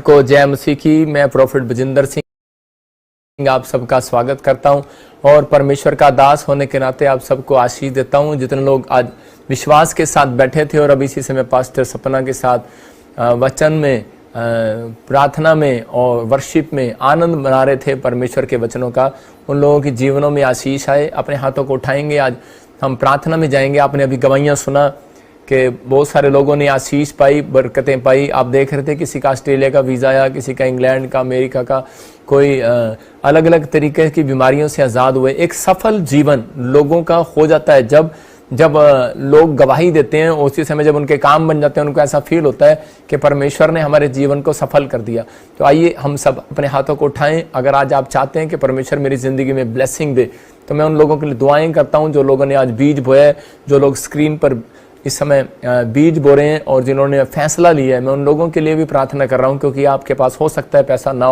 को जय मसीह की। मैं प्रोफेट बजिंदर सिंह आप सबका स्वागत करता हूं और परमेश्वर का दास होने के नाते आप सबको आशीष देता हूं। जितने लोग आज विश्वास के साथ बैठे थे और अभी इसी समय पास्टर सपना के साथ वचन में, प्रार्थना में और वर्शिप में आनंद मना रहे थे परमेश्वर के वचनों का, उन लोगों के जीवनों में आशीष आए। अपने हाथों को उठाएंगे, आज हम प्रार्थना में जाएंगे। आपने अभी गवाहियाँ सुना कि बहुत सारे लोगों ने आशीष पाई, बरकतें पाई। आप देख रहे थे किसी का ऑस्ट्रेलिया का वीज़ा आया, किसी का इंग्लैंड का, अमेरिका का, कोई अलग अलग तरीके की बीमारियों से आज़ाद हुए। एक सफल जीवन लोगों का हो जाता है जब लोग गवाही देते हैं। उसी समय जब उनके काम बन जाते हैं, उनको ऐसा फील होता है कि परमेश्वर ने हमारे जीवन को सफल कर दिया। तो आइए हम सब अपने हाथों को उठाएं। अगर आज आप चाहते हैं कि परमेश्वर मेरी ज़िंदगी में ब्लेसिंग दे, तो मैं उन लोगों के लिए दुआएं करता हूं जो लोगों ने आज बीज बोया है, जो लोग स्क्रीन पर इस समय बीज बो रहे हैं और जिन्होंने फैसला लिया है। मैं उन लोगों के लिए भी प्रार्थना कर रहा हूं, क्योंकि आपके पास हो सकता है पैसा ना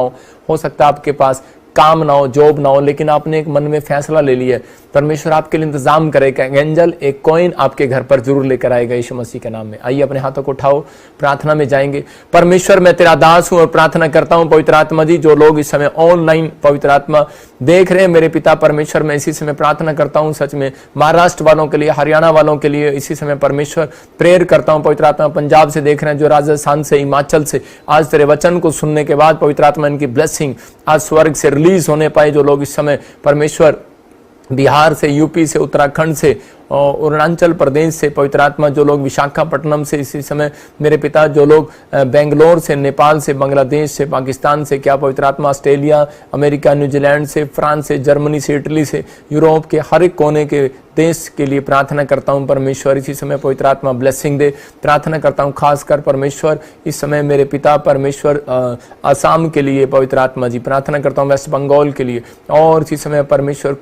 हो सकता है आपके पास काम ना हो, जॉब ना हो, लेकिन आपने एक मन में फैसला ले लिया है। परमेश्वर आपके लिए इंतजाम करेगा। एंजल एक कॉइन आपके घर पर जरूर लेकर आएगा यीशु मसीह के नाम में। आइए अपने हाथों को उठाओ, प्रार्थना में जाएंगे। परमेश्वर मैं तेरा दास हूं और प्रार्थना करता हूं पवित्र आत्मा जी, जो लोग इस समय ऑनलाइन पवित्र आत्मा देख रहे हैं मेरे पिता परमेश्वर, मैं इसी समय प्रार्थना करता हूं सच में महाराष्ट्र वालों के लिए, हरियाणा वालों के लिए इसी समय परमेश्वर प्रेयर करता हूं। पवित्र आत्मा पंजाब से देख रहे हैं, जो राजस्थान से, हिमाचल से, आज तेरे वचन को सुनने के बाद पवित्र आत्मा इनकी ब्लेसिंग आज स्वर्ग से रिलीज होने पाए। जो लोग इस समय परमेश्वर बिहार से, यूपी से, उत्तराखंड से और अरुणाचल प्रदेश से, पवित्र आत्मा जो लोग विशाखापट्टनम से इसी समय मेरे पिता, जो लोग बेंगलोर से, नेपाल से, बांग्लादेश से, पाकिस्तान से, क्या पवित्र आत्मा ऑस्ट्रेलिया, अमेरिका, न्यूजीलैंड से, फ्रांस से, जर्मनी से, इटली से, यूरोप के हर एक कोने के देश के लिए प्रार्थना करता हूं। परमेश्वर इसी समय पवित्र आत्मा ब्लेसिंग दे। प्रार्थना करता हूं खासकर परमेश्वर इस समय मेरे पिता परमेश्वर आसाम के लिए, पवित्र आत्मा जी प्रार्थना करता हूं, वेस्ट बंगाल के लिए, और इसी समय परमेश्वर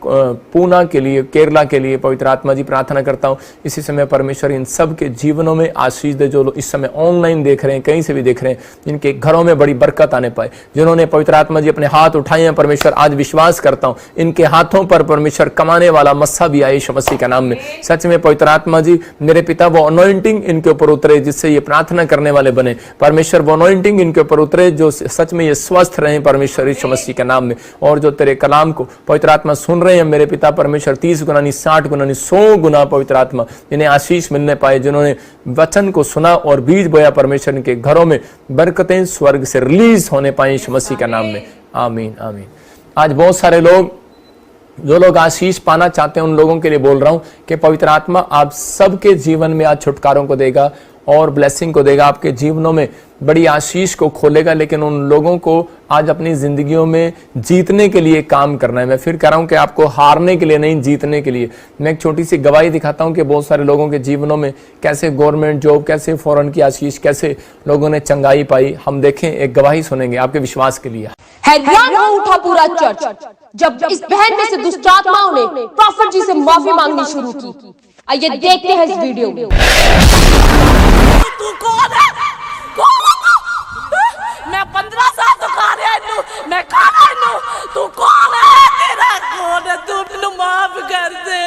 पूना के लिए, केरला के लिए, पवित्र आत्मा जी प्रार्थना करता हूं इसी समय परमेश्वर इन सब के जीवनों में आशीष दे। जो लोग इस समय ऑनलाइन देख रहे हैं, कहीं से भी देख रहे हैं, इनके घरों में बड़ी बरकत आने पाए। जिन्होंने पवित्र आत्मा जी अपने हाथ उठाए हैं परमेश्वर, आज विश्वास करता हूं इनके हाथों पर परमेश्वर कमाने वाला मस्सा भी आए यीशु मसीह के नाम में। सच में पवित्र आत्मा जी मेरे पिता, वो अनॉइंटिंग इनके ऊपर उतरे जिससे ये प्रार्थना करने वाले बने। परमेश्वर वो अनॉइंटिंग इनके ऊपर उतरे जो सच में ये स्वस्थ रहे परमेश्वर यीशु मसीह के नाम में। और जो तेरे कलाम को पवित्र आत्मा सुन रहे हैं मेरे पिता परमेश्वर, 30 गुना नहीं, 60 गुना नहीं, 100 गुना पवित्र आत्मा इन्हें आशीष मिलने पाए। जिन्होंने वचन को सुना और बीज बोया परमेश्वर, के घरों में बरकतें स्वर्ग से रिलीज होने पाए यीशु मसीह के नाम में। आमीन आमीन। आज बहुत सारे लोग, जो लोग आशीष पाना चाहते हैं, उन लोगों के लिए बोल रहा हूं कि पवित्र आत्मा आप सबके जीवन में आज छुटकारों को देगा और ब्लेसिंग को देगा, आपके जीवनों में बड़ी आशीष को खोलेगा। लेकिन उन लोगों को आज अपनी जिंदगियों में जीतने के लिए काम करना है। मैं फिर कह रहा हूं कि आपको हारने के लिए नहीं, जीतने के लिए। मैं एक छोटी सी गवाही दिखाता हूं कि बहुत सारे लोगों के जीवनों में कैसे गवर्नमेंट जॉब, कैसे फॉरेन की आशीष, कैसे लोगों ने चंगाई पाई। हम देखें, एक गवाही सुनेंगे आपके विश्वास के लिए। हैरान हो उठा पूरा चर्च जब इस बहन में से दुष्ट आत्माओं ने प्रॉफिट जी से माफी मांगनी शुरू की। आइए देखते हैं इस वीडियो में। तू कौन है? कौन है तू? मैं 15 साल तो खा रहा हूं, मैं खा रहा हूं। तू कौन है? तेरा कौन है? तू ਮੈਨੂੰ माफ कर दे।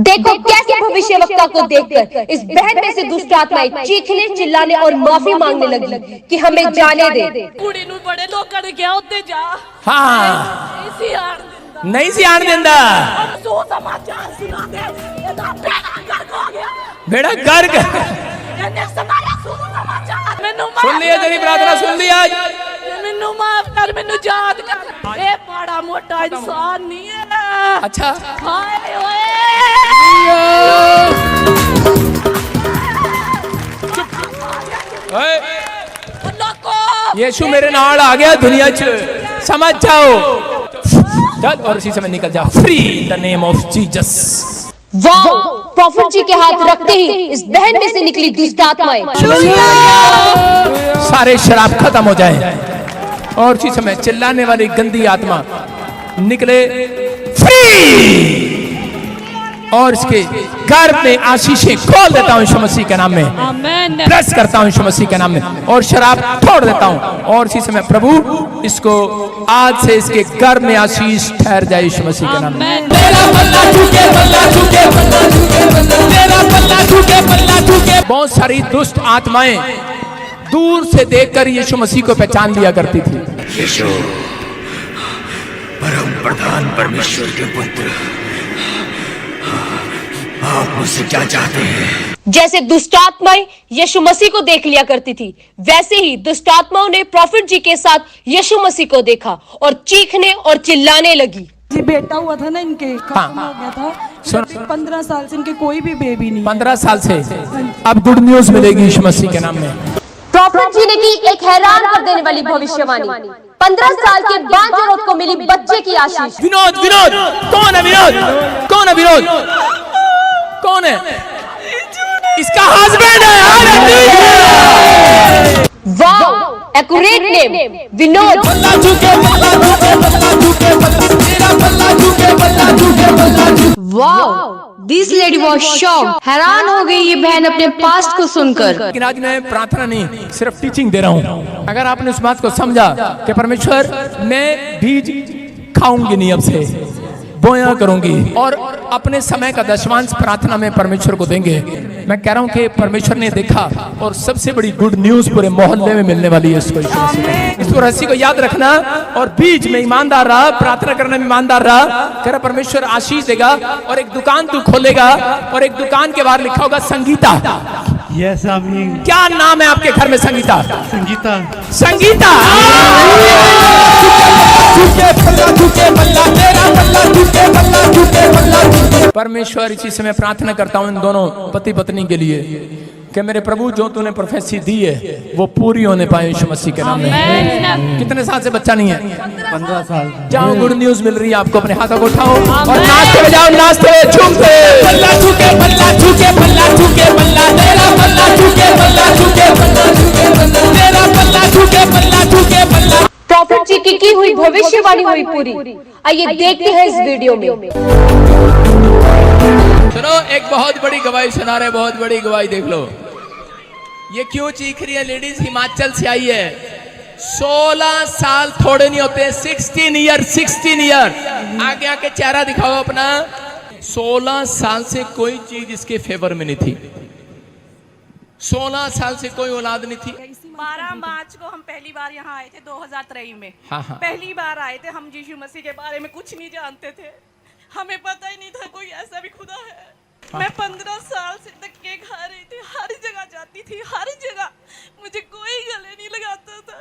देखो कैसे भविष्यवक्ता को देखकर इस बहन में से दुष्ट आत्माएं चीखने, चिल्लाने और माफी मांगने लगी कि हमें जाने दे। कुड़ी नु बड़े लोग ने क्या होते जा। हाँ, इसी आड़ दिंदा, नहीं सी आन देंदा। अब सो समाचार सुना दे। ਇਹਦਾ ਬੇੜਾ ਗਰਕ ਹੋ ਗਿਆ। बेड़ा गर्क। ਇਹਨੇ ਸੁਣਾਇਆ समाचार। ਮੈਨੂੰ सुन लिया, तेरी प्रार्थना सुन ली आज। ਮੈਨੂੰ ਮਾਫ ਕਰ, ਮੈਨੂੰ ਯਾਦ ਕਰ। ਇਹ ਬੜਾ ਮੋਟਾ ਇਨਸਾਨ ਨਹੀਂ ਹੈ। अच्छा, ਹਾਏ ਓਏ। यीशु मेरे नाल आ गया दुनिया च, समझ जाओ। चल और इसी समय निकल जा, free in the name of Jesus. वाह! प्रॉफिट जी के हाथ रखते ही इस बहन में से निकली दुष्ट आत्माएं। सारे शराब खत्म हो जाए और इसी समय चिल्लाने वाली गंदी आत्मा निकले, फ्री। और इसके घर में आशीषें खोल देता हूं यीशु मसीह के नाम में। आमीन। ब्लेस करता हूं यीशु मसीह के नाम में और शराब छोड़ देता हूं। और इसी समय प्रभु इसको आज से इसके घर में आशीष ठहर जाए यीशु मसीह के नाम में। तेरा पल्ला झुके, पल्ला झुके, पल्ला झुके, तेरा पल्ला झुके, पल्ला झुके। बहुत सारी दुष्ट आत्माएं दूर से देखकर यीशु मसीह को पहचान लिया करती थी। यीशु परम प्रधान परमेश्वर के पुत्र, आप मुझसे क्या चाहते हैं? जैसे दुष्टात्माएं यीशु मसीह को देख लिया करती थी, वैसे ही दुष्टात्माओं ने प्रॉफिट जी के साथ यीशु मसीह को देखा और चीखने और चिल्लाने लगी। जी बेटा हुआ था ना इनके, खत्म हो गया था। 15 साल से इनके कोई भी बेबी नहीं। 15 साल से अब गुड न्यूज मिलेगी यीशु मसीह के नाम में। प्रॉफिट जी ने की एक हैरान कर देने वाली भविष्यवाणी। 15 साल के बांझ औरत को मिली बच्चे की आशीष। विनोद, विनोद कौन है? विनोद कौन है? विनोद कौन है? इसका हस्बैंड है। Wow, accurate name Vinod. Wow, this lady was shocked. हैरान हो गई ये बहन अपने पास्ट को सुनकर। लेकिन आज मैं प्रार्थना नहीं, सिर्फ टीचिंग दे रहा हूँ। अगर आपने उस बात को समझा कि परमेश्वर मैं बीज खाऊंगी नहीं, अब से बोया करूंगी और अपने समय का दशमांश प्रार्थना में परमेश्वर को देंगे। मैं कह रहा हूं कि परमेश्वर ने देखा और सबसे बड़ी गुड न्यूज पूरे मोहल्ले में मिलने वाली है। इस रहस्य को याद रखना और बीच में ईमानदार रहा, प्रार्थना करने में ईमानदार रहा। कह रहा परमेश्वर आशीष देगा और एक दुकान तू खोलेगा और एक दुकान के बाहर लिखा होगा संगीता। यस आमीन। क्या नाम है आपके घर में? संगीता। संगीता। संगीता। परमेश्वर इसी समय प्रार्थना करता हूँ इन दोनों पति पत्नी के लिए कि मेरे प्रभु जो तूने प्रोफेसी दी है वो पूरी होने पाए यीशु मसीह के नाम में। कितने साल से बच्चा नहीं है? 15 साल। जाओ, गुड न्यूज मिल रही है आपको। अपने हाथों को उठाओ और नाचते हुए जाओ, नाचते हुए झूमते। पल्ला झुके, पल्ला झुके, पल्ला झुके, पल्ला तेरा पल्ला झुके, पल्ला झुके, पल्ला झुके, पल्ला तेरा पल्ला झुके, पल्ला झुके, पल्ला। प्रॉफिट जी की हुई भविष्यवाणी हुई पूरी। आइए देखते हैं इस वीडियो में। सुनो, एक बहुत बड़ी गवाही सुना रहे, बहुत बड़ी गवाही। देख लो ये क्यों चीख रही है लेडीज। हिमाचल से आई है। 16 साल थोड़े नहीं होते। 16 ईयर, 16 ईयर। आगे आके चेहरा दिखाओ अपना। 16 साल से कोई चीज इसके फेवर में नहीं थी। 16 साल से कोई औलाद नहीं थी। 12 मार्च को हम पहली बार यहाँ आए थे 2023 में। हाँ, हाँ। पहली बार आए थे। हम यीशु मसीह के बारे में कुछ नहीं जानते थे। हमें पता ही नहीं था कोई ऐसा भी खुदा है। मैं 15 साल से धक्के खा रही थी। हर जगह जाती थी, हर जगह मुझे कोई गले नहीं लगाता था।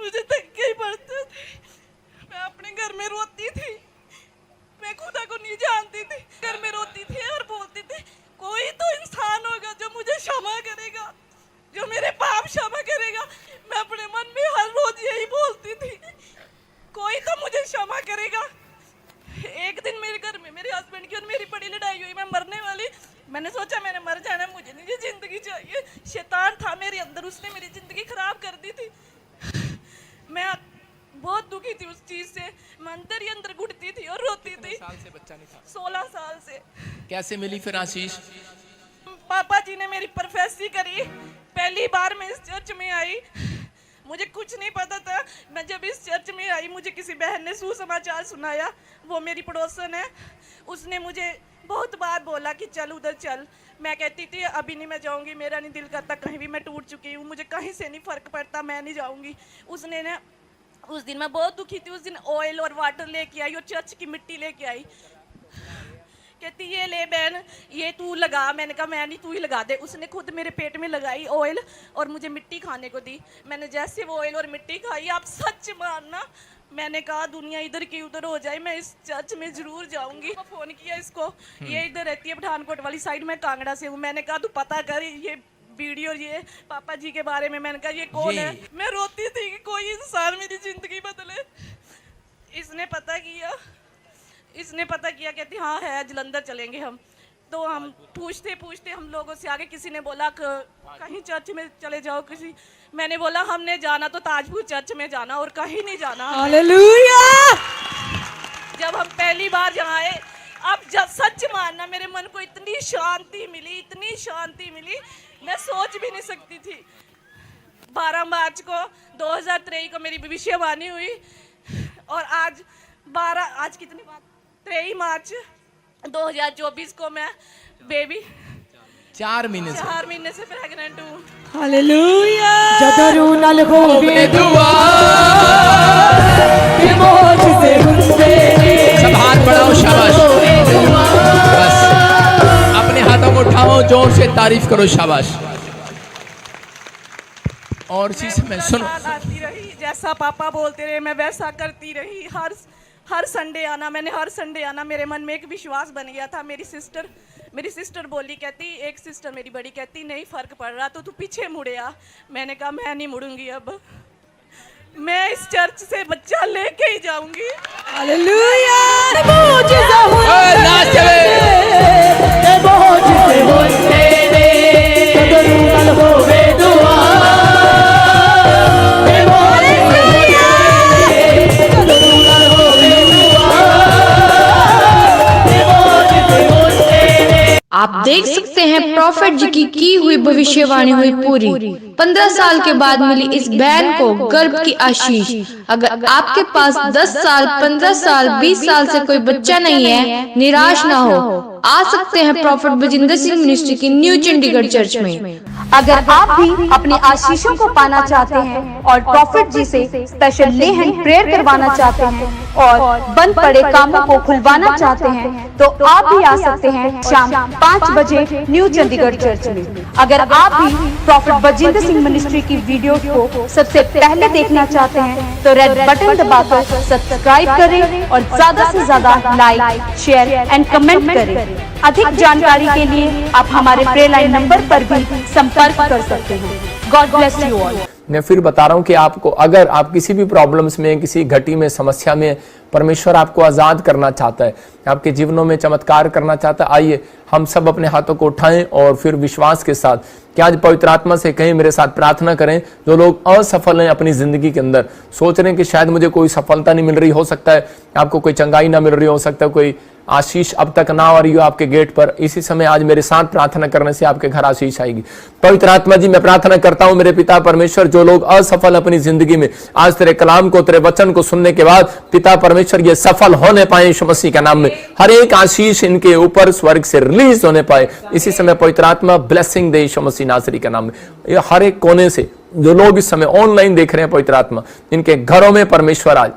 मुझे धक्के ही पड़ते थे। मैं अपने घर में रोती थी। मैं खुदा को नहीं जानती थी। घर में रोती थी और बोलती थी कोई तो इंसान होगा जो मुझे क्षमा करेगा, जो मेरे पाप क्षमा करेगा। मैं अपने मन में हर रोज यही बोलती थी, कोई तो मुझे क्षमा करेगा। एक दिन मेरे घर में मेरे हस्बैंड की और मेरी बड़ी लड़ाई हुई। मैं मरने वाली। मैंने सोचा मैंने मर जाना, मुझे नहीं जिंदगी चाहिए। शैतान था मेरे अंदर, उसने मेरी जिंदगी खराब कर दी थी। मैं बहुत दुखी थी उस चीज से। मैं अंदर ही अंदर घुटती थी और रोती थी। 16 साल से बच्चा नहीं था। 16 साल से। कैसे मिली फिर आशीष? पापा जी ने मेरी प्रोफेसी करी। पहली बार मैं इस चर्च में आई, मुझे कुछ नहीं पता था। मैं जब इस चर्च में आई, मुझे किसी बहन ने सुसमाचार सुनाया। वो मेरी पड़ोसन है। उसने मुझे बहुत बार बोला कि चल उधर चल। मैं कहती थी अभी नहीं, मैं जाऊंगी, मेरा नहीं दिल करता कहीं भी। मैं टूट चुकी हूँ, मुझे कहीं से नहीं फर्क पड़ता, मैं नहीं जाऊंगी। उसने ना उस दिन मैं बहुत दुखी थी। उस दिन ऑयल और वाटर लेके आई और चर्च की मिट्टी लेके आई। कहती ये ले बहन, ये तू लगा। मैंने कहा मैं नहीं, तू ही लगा दे। उसने खुद मेरे पेट में लगाई ऑयल और मुझे मिट्टी खाने को दी। मैंने जैसे वो ऑयल और मिट्टी खाई, आप सच मानना, मैंने कहा दुनिया इधर की उधर हो जाए, मैं इस चर्च में जरूर जाऊंगी। फोन किया इसको, ये इधर रहती है पठानकोट वाली साइड में, कांगड़ा से हूँ। मैंने कहा तू पता कर ये वीडियो ये पापा जी के बारे में। मैंने कहा ये कौन है? मैं रोती थी कि कोई इंसान मेरी जिंदगी बदले। इसने पता किया। कहती हाँ है, जलंधर चलेंगे हम। तो हम पूछते पूछते हम लोगों से आगे किसी ने बोला कहीं चर्च में चले जाओ किसी। मैंने बोला हमने जाना तो ताजपुर चर्च में जाना और कहीं नहीं जाना। हालेलुया। जब हम पहली बार यहाँ आए, अब जब सच मानना मेरे मन को इतनी शांति मिली, इतनी शांति मिली, मैं सोच भी नहीं सकती थी। 12 मार्च को 2023 को मेरी भविष्यवाणी हुई और आज कितनी बात 23 मार्च 2024 को मैं बेबी 4 महीने से 4 महीने से प्रेग्नेंट हूँ। हालेलुया जदरू नल हो सब हाथ बढ़ाओ, शाबाश। बस अपने हाथों को उठाओ, जोर से तारीफ करो, शाबाश। और इसी समय सुनो, आती रही, जैसा पापा बोलते रहे मैं वैसा करती रही। हर संडे आना, मैंने हर संडे आना। मेरे मन में एक विश्वास बन गया था। मेरी सिस्टर बोली, कहती, एक सिस्टर मेरी बड़ी कहती, नहीं फर्क पड़ रहा तो तू पीछे मुड़े आ। मैंने कहा मैं नहीं मुड़ूंगी, अब मैं इस चर्च से बच्चा लेके ही जाऊंगी। हालेलुया नाच चले। जदरू नल हो आप देख सकते हैं प्रॉफिट जी की हुई भविष्यवाणी हुई पूरी। 15 साल के बाद मिली इस बहन को गर्भ की आशीष। अगर आपके पास 10 साल, 15 साल, 20 साल से कोई बच्चा नहीं है, निराश ना हो, आ सकते हैं प्रॉफिट बजिंदर सिंह मिनिस्ट्री की न्यू चंडीगढ़ चर्च में। अगर आप भी अपनी आशीषों को पाना चाहते हैं और प्रॉफिट जी से स्पेशल ले हैंड प्रेयर करवाना चाहते हैं और बंद पड़े कामों को खुलवाना चाहते हैं, तो आप भी आ सकते हैं शाम 5 बजे न्यू चंडीगढ़ चर्च में। अगर आप भी प्रॉफिट बजिंदर सिंह मिनिस्ट्री की वीडियो को सबसे पहले देखना चाहते हैं तो रेड बटन दबाकर सब्सक्राइब करें और ज्यादा से ज्यादा लाइक, शेयर एंड कमेंट करें। अधिक जानकारी के लिए आप हमारे प्रेयर लाइन नंबर पर भी संपर्क कर सकते हैं। God bless you all. मैं फिर बता रहा हूं कि आपको, अगर आप किसी भी प्रॉब्लम्स में, किसी घटी में, समस्या में, परमेश्वर आपको आजाद करना चाहता है, आपके जीवनों में चमत्कार करना चाहता है, आइए हम सब अपने हाथों को उठाएं और फिर विश्वास के साथ कि आज पवित्र आत्मा से कहीं मेरे साथ प्रार्थना करें। जो लोग असफल हैं अपनी जिंदगी के अंदर, सोच रहे हैं कि शायद मुझे कोई सफलता नहीं मिल रही, हो सकता है आपको कोई चंगाई ना मिल रही, हो सकता है कोई आशीष अब तक ना आ रही हो आपके गेट पर, इसी समय आज मेरे साथ प्रार्थना करने से आपके घर आशीष आएगी। पवित्र आत्मा जी, मैं प्रार्थना करता हूं मेरे पिता परमेश्वर, जो लोग असफल अपनी जिंदगी में, आज तेरे कलाम को, तेरे वचन को सुनने के बाद पिता परमेश्वर ये सफल होने पाए यीशु मसीह का नाम में। हर एक आशीष इनके ऊपर स्वर्ग से रिलीज होने पाए इसी समय। पवित्र आत्मा ब्लेसिंग दे यीशु मसीह नासरी का नाम में। ये हर एक कोने से जो लोग इस समय ऑनलाइन देख रहे हैं, पवित्र आत्मा इनके घरों में परमेश्वर आज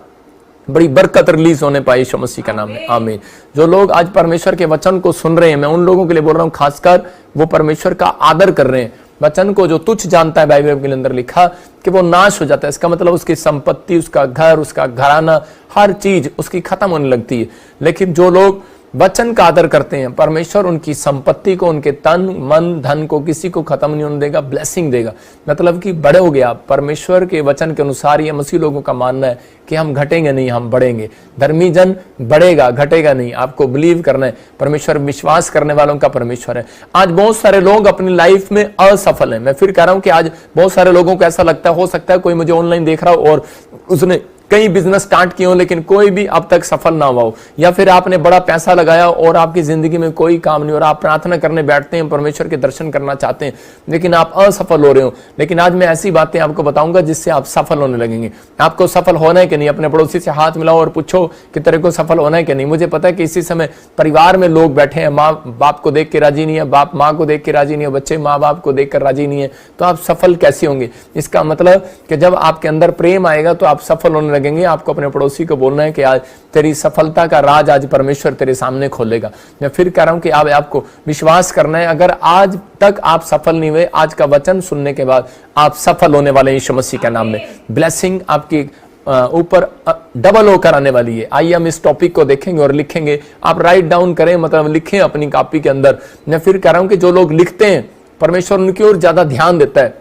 बड़ी बरकत रिलीज होने पाई यीशु मसीह का नाम में, आमीन। जो लोग आज परमेश्वर के वचन को सुन रहे हैं, मैं उन लोगों के लिए बोल रहा हूं, खासकर वो परमेश्वर का आदर कर रहे हैं। वचन को जो तुच्छ जानता है, बाइबल के अंदर लिखा कि वो नाश हो जाता है। इसका मतलब उसकी संपत्ति, उसका घर, उसका घराना, हर चीज उसकी खत्म होने लगती है। लेकिन जो लोग वचन का आदर करते हैं, परमेश्वर उनकी संपत्ति को, उनके तन मन धन को किसी को खत्म नहीं होने देगा, ब्लेसिंग देगा। मतलब कि बड़े हो गया। परमेश्वर के वचन के अनुसार ये मसीह लोगों का मानना है कि हम घटेंगे नहीं, हम बढ़ेंगे। धर्मी जन बढ़ेगा, घटेगा नहीं। आपको बिलीव करना है, परमेश्वर विश्वास करने वालों का परमेश्वर है। आज बहुत सारे लोग अपनी लाइफ में असफल हैं। मैं फिर कह रहा हूं कि आज बहुत सारे लोगों को ऐसा लगता है, हो सकता है कोई मुझे ऑनलाइन देख रहा हो और उसने कई बिजनेस स्टार्ट किए हो लेकिन कोई भी अब तक सफल ना हुआ हो, या फिर आपने बड़ा पैसा लगाया और आपकी जिंदगी में कोई काम नहीं हो रहा। आप प्रार्थना करने बैठते हैं, परमेश्वर के दर्शन करना चाहते हैं, लेकिन आप असफल हो रहे हो। लेकिन आज मैं ऐसी बातें आपको बताऊंगा जिससे आप सफल होने लगेंगे। आपको सफल होना है कि नहीं, अपने पड़ोसी से हाथ मिलाओ और पूछो कि तेरे को सफल होना है कि नहीं। मुझे पता है कि इसी समय परिवार में लोग बैठे हैं, माँ बाप को देख के राजी नहीं है, बाप माँ को देख के राजी नहीं है, बच्चे माँ बाप को देख कर राजी नहीं है, तो आप सफल कैसे होंगे? इसका मतलब कि जब आपके अंदर प्रेम आएगा तो आप सफल होने लगेंगे। आपको अपने पड़ोसी को बोलना है कि आज तेरी सफलता का राज आज परमेश्वर तेरे सामने खोलेगा। मैं फिर कह रहा हूं कि आपको विश्वास करना है। अगर आज तक आप सफल नहीं हुए, आज का वचन सुनने के बाद आप सफल होने वाले यीशु मसीह के नाम में। ब्लेसिंग आपकी ऊपर डबल होकर आने वाली है। आइए हम इस टॉपिक को देखेंगे और लिखेंगे। आप राइट डाउन करें, मतलब लिखें अपनी कॉपी के अंदर। मैं फिर कह रहा हूं कि जो लोग लिखते हैं, परमेश्वर उनकी ओर ज्यादा ध्यान देता है।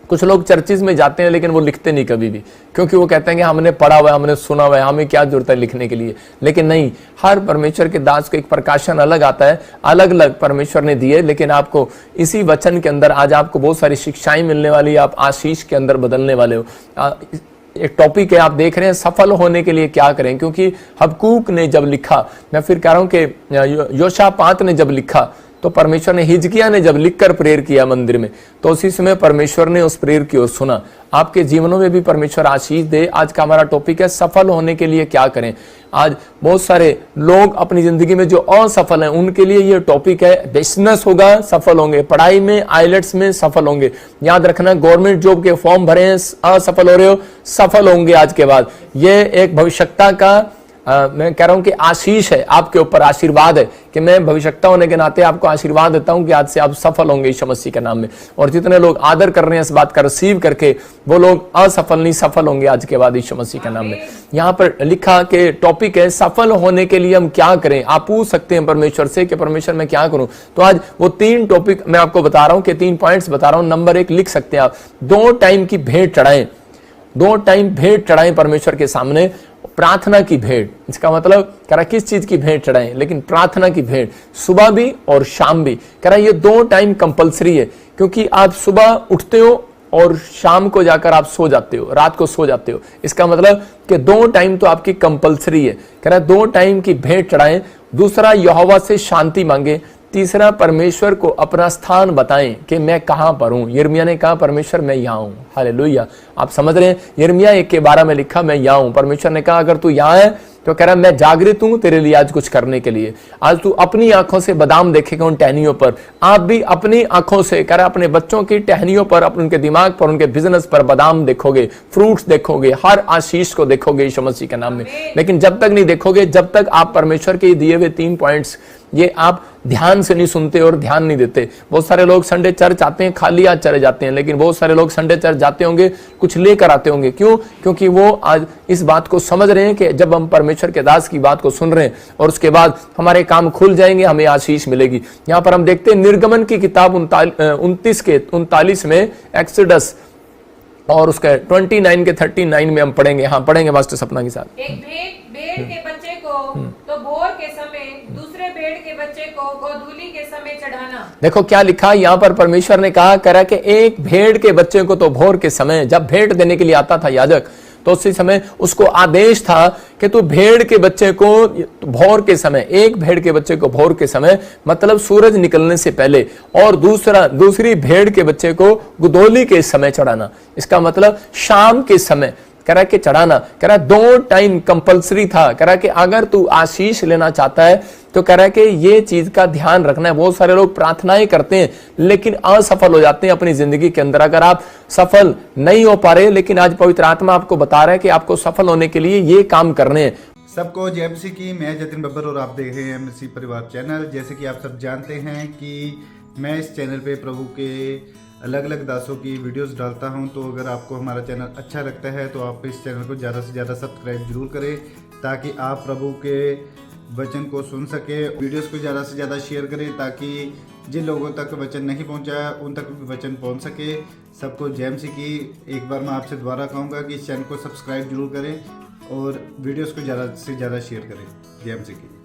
कुछ लोग चर्चिज में जाते हैं लेकिन वो लिखते नहीं कभी भी, क्योंकि वो कहते हैं कि हमने पढ़ा हुआ है, हमने सुना हुआ है, हमें क्या जरूरत है लिखने के लिए। लेकिन नहीं, हर परमेश्वर के दास को एक प्रकाशन अलग आता है, अलग अलग परमेश्वर ने दिए। लेकिन आपको इसी वचन के अंदर आज आपको बहुत सारी शिक्षाएं मिलने वाली है। आप आशीष के अंदर बदलने वाले हो। एक टॉपिक है, आप देख रहे हैं सफल होने के लिए क्या करें। क्योंकि हबक्कूक ने जब लिखा, मैं फिर कह रहा हूं कि योशापात ने जब लिखा तो परमेश्वर ने, हिजकिय्याह ने जब लिखकर प्रेयर किया मंदिर में, तो उसी समय परमेश्वर ने उस प्रेयर की ओर सुना। आपके जीवनों में भी परमेश्वर आशीष दे। आज का हमारा टॉपिक है सफल होने के लिए क्या करें। आज बहुत सारे लोग अपनी जिंदगी में जो असफल हैं उनके लिए ये टॉपिक है। बिजनेस होगा, सफल होंगे, पढ़ाई में, आइलेट्स में सफल होंगे। याद रखना, गवर्नमेंट जॉब के फॉर्म भरे हैं, असफल हो रहे हो, सफल होंगे आज के बाद। ये एक भविष्यता का मैं कह रहा हूं कि आशीष है आपके ऊपर, आशीर्वाद है कि मैं भविष्यता होने के नाते आपको आशीर्वाद देता हूं कि आज से आप सफल होंगे यीशु मसीह के नाम में। और जितने लोग आदर कर रहे हैं इस बात का रिसीव करके, वो लोग असफल नहीं सफल होंगे आज के बाद यीशु मसीह के नाम में। यहां पर लिखा कि टॉपिक है सफल होने के लिए हम क्या करें। आप पूछ सकते हैं परमेश्वर से कि परमेश्वर मैं क्या करूं। तो आज वो 3 टॉपिक मैं आपको बता रहा हूं कि 3 पॉइंट्स बता रहा हूं। नंबर 1 लिख सकते हैं आप, 2 टाइम की भेंट चढ़ाएं। 2 टाइम भेंट चढ़ाएं परमेश्वर के सामने। प्रार्थना की भेंट, इसका मतलब कह रहा किस चीज की भेंट चढ़ाएं, लेकिन प्रार्थना की भेंट, सुबह भी और शाम भी। कह रहा ये 2 टाइम कंपलसरी है, क्योंकि आप सुबह उठते हो और शाम को जाकर आप सो जाते हो, रात को सो जाते हो। इसका मतलब कि 2 टाइम तो आपकी कंपलसरी है। कह रहा 2 टाइम की भेंट चढ़ाएं। दूसरा, यहोवा से शांति मांगे। तीसरा, परमेश्वर को अपना स्थान बताएं कि मैं कहां पर हूं। यिर्मयाह ने कहा परमेश्वर मैं यहां हूं। हालेलुया। आप समझ रहे हैं, यिर्मयाह 1:12 में लिखा मैं यहां हूं। परमेश्वर ने कहा अगर तू यहां है तो कह रहा मैं जागृत हूं तेरे लिए आज कुछ करने के लिए। आज तू अपनी आंखों से बादाम देखेगा उन टहनियों पर। आप भी अपनी आंखों से, कह रहा अपने बच्चों की टहनियों पर, अपने उनके दिमाग पर, उनके बिजनेस पर बादाम देखोगे, फ्रूट्स देखोगे, हर आशीष को देखोगे यीशु मसीह के नाम में। लेकिन जब तक नहीं देखोगे, जब तक आप परमेश्वर के दिए हुए 3 पॉइंट्स ये आप ध्यान से नहीं सुनते और ध्यान नहीं देते। बहुत सारे लोग संडे चर्च आते हैं, खाली हाथ चले जाते हैं, लेकिन बहुत सारे लोग संडे चर्च जाते होंगे, कुछ लेकर आते होंगे। क्यों? क्योंकि वो आज इस बात को समझ रहे हैं कि जब हम परमेश्वर के दास की बात को सुन रहे हैं और उसके बाद हमारे काम खुल जाएंगे, हमें आशीष मिलेगी। यहां पर हम देखते हैं निर्गमन की किताब 39 में, एक्सोडस और उसके 29 के 39 में हम पढ़ेंगे। हाँ, पढ़ेंगे मास्टर सपना के साथ। एक भेड़ के बच्चे को तो भोर के समय, दूसरे भेड़ के बच्चे को गोधूली के समय चढ़ाना। देखो क्या लिखा यहां पर, परमेश्वर ने कहा करा कि एक भेड़ के बच्चे को तो भोर के समय, जब भेंट देने के लिए आता था याजक, तो उसी समय उसको आदेश था कि तू भेड़ के बच्चे को भोर के समय, एक भेड़ के बच्चे को भोर के समय मतलब सूरज निकलने से पहले, और दूसरी भेड़ के बच्चे को गुदोली के समय चढ़ाना। इसका मतलब शाम के समय कह रहा कि चढ़ाना। कह रहा 2 टाइम कंपलसरी था। कह रहा कि अगर तू आशीष लेना चाहता है तो कह रहा है कि ये चीज का ध्यान रखना है। बहुत सारे लोग प्रार्थनाएं करते हैं लेकिन असफल हो जाते हैं अपनी जिंदगी के अंदर। अगर आप सफल नहीं हो पा रहे, लेकिन आज पवित्र आत्मा आपको बता रहा है कि आपको सफल होने के लिए ये काम करने हैं। सबको जय मसीह की। मैं जतिन बब्बर और आप देख रहे हैं मसीह परिवार चैनल। जैसे कि आप सब जानते हैं कि मैं इस चैनल पे प्रभु के अलग अलग दासों की वीडियोस डालता हूं, तो अगर आपको हमारा चैनल अच्छा लगता है तो आप इस चैनल को ज़्यादा से ज़्यादा सब्सक्राइब जरूर करें, ताकि आप प्रभु के वचन को सुन सके। वीडियोस को ज़्यादा से ज़्यादा शेयर करें ताकि जिन लोगों तक वचन नहीं पहुंचा उन तक भी वचन पहुंच सके। सबको जय मसीह की। एक बार मैं आपसे दोबारा कहूँगा कि इस चैनल को सब्सक्राइब जरूर करें और वीडियोस को ज़्यादा से ज़्यादा शेयर करें। जय मसीह की।